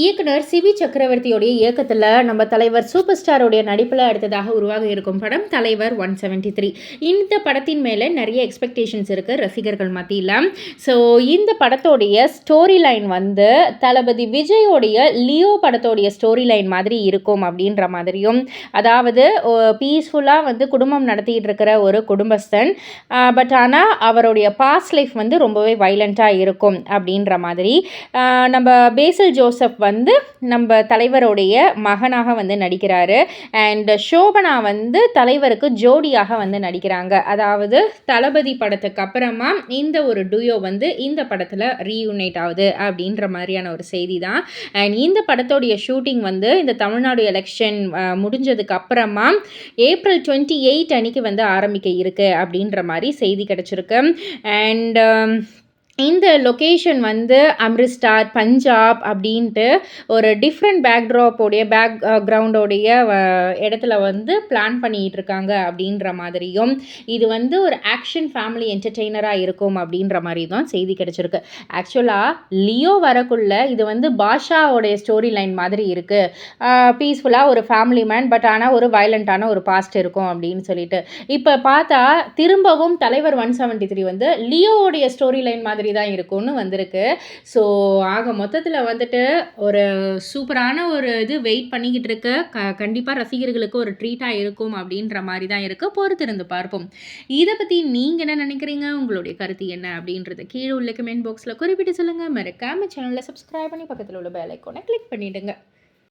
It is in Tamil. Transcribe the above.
இயக்குனர் சிவி சக்கரவர்த்தியோடைய இயக்கத்தில் நம்ம தலைவர் சூப்பர் ஸ்டாரோடைய நடிப்பில் அடுத்ததாக உருவாக இருக்கும் படம் தலைவர் 173. இந்த படத்தின் மேலே நிறைய எக்ஸ்பெக்டேஷன்ஸ் இருக்குது ரசிகர்கள் மத்தியில். ஸோ இந்த படத்தோடைய ஸ்டோரி லைன் வந்து தளபதி விஜயோடைய லியோ படத்தோடைய ஸ்டோரி லைன் மாதிரி இருக்கும் அப்படின்ற மாதிரியும், அதாவது பீஸ்ஃபுல்லாக வந்து குடும்பம் நடத்திட்டு இருக்கிற ஒரு குடும்பஸ்தன், பட் ஆனால் அவருடைய பாஸ்ட் லைஃப் வந்து ரொம்பவே வைலண்ட்டாக இருக்கும் அப்படின்ற மாதிரி. நம்ம பேசில் ஜோசப் வந்து நம்ம தலைவருடைய மகனாக வந்து நடிக்கிறாரு. அண்ட் சோபனா வந்து தலைவருக்கு ஜோடியாக வந்து நடிக்கிறாங்க. அதாவது தளபதி படத்துக்கு அப்புறமா இந்த ஒரு டூயோ வந்து இந்த படத்தில் ரீயூனைட் ஆகுது அப்படின்ற மாதிரியான ஒரு செய்தி தான். அண்ட் இந்த படத்தோடைய ஷூட்டிங் வந்து இந்த தமிழ்நாடு எலெக்ஷன் முடிஞ்சதுக்கு அப்புறமா ஏப்ரல் 28 அன்னைக்கு வந்து ஆரம்பிக்க இருக்கு அப்படின்ற மாதிரி செய்தி கிடச்சிருக்கு. அண்ட் இந்த லொக்கேஷன் வந்து அம்ரிஸ்டார் பஞ்சாப் அப்படின்ட்டு ஒரு டிஃப்ரெண்ட் பேக்ரவுண்டோடைய இடத்துல வந்து பிளான் பண்ணிகிட்டு இருக்காங்க அப்படின்ற மாதிரியும், இது வந்து ஒரு ஆக்ஷன் ஃபேமிலி என்டர்டெய்னராக இருக்கும் அப்படின்ற மாதிரி தான் செய்தி கிடச்சிருக்கு. ஆக்சுவலாக லியோ வரக்குள்ள இது வந்து பாஷாவோடைய ஸ்டோரி லைன் மாதிரி இருக்குது. பீஸ்ஃபுல்லாக ஒரு ஃபேமிலி மேன், பட் ஆனால் ஒரு வயலண்ட்டான ஒரு பாஸ்ட் இருக்கும் அப்படின்னு சொல்லிட்டு. இப்போ பார்த்தா திரும்பவும் தலைவர் 173 வந்து லியோவோடைய ஸ்டோரி லைன் மாதிரி தான் இருக்கும்னு வந்திருக்கு. ஸோ ஆக மொத்தத்தில் வந்துட்டு ஒரு சூப்பரான ஒரு இது வெயிட் பண்ணிக்கிட்டு இருக்கு. கண்டிப்பாக ரசிகர்களுக்கு ஒரு ட்ரீட்டாக இருக்கும் அப்படின்ற மாதிரி தான் இருக்குது. பொறுத்திருந்து பார்ப்போம். இதை பற்றி நீங்கள் என்ன நினைக்கிறீங்க? உங்களுடைய கருத்து என்ன அப்படின்றத கீழே உள்ள கமெண்ட் பாக்ஸில் குறிப்பிட்டு சொல்லுங்கள். மறக்காம சேனலில் சப்ஸ்கிரைப் பண்ணி பக்கத்தில் உள்ள பெல் ஐக்கானை கிளிக் பண்ணிவிடுங்க.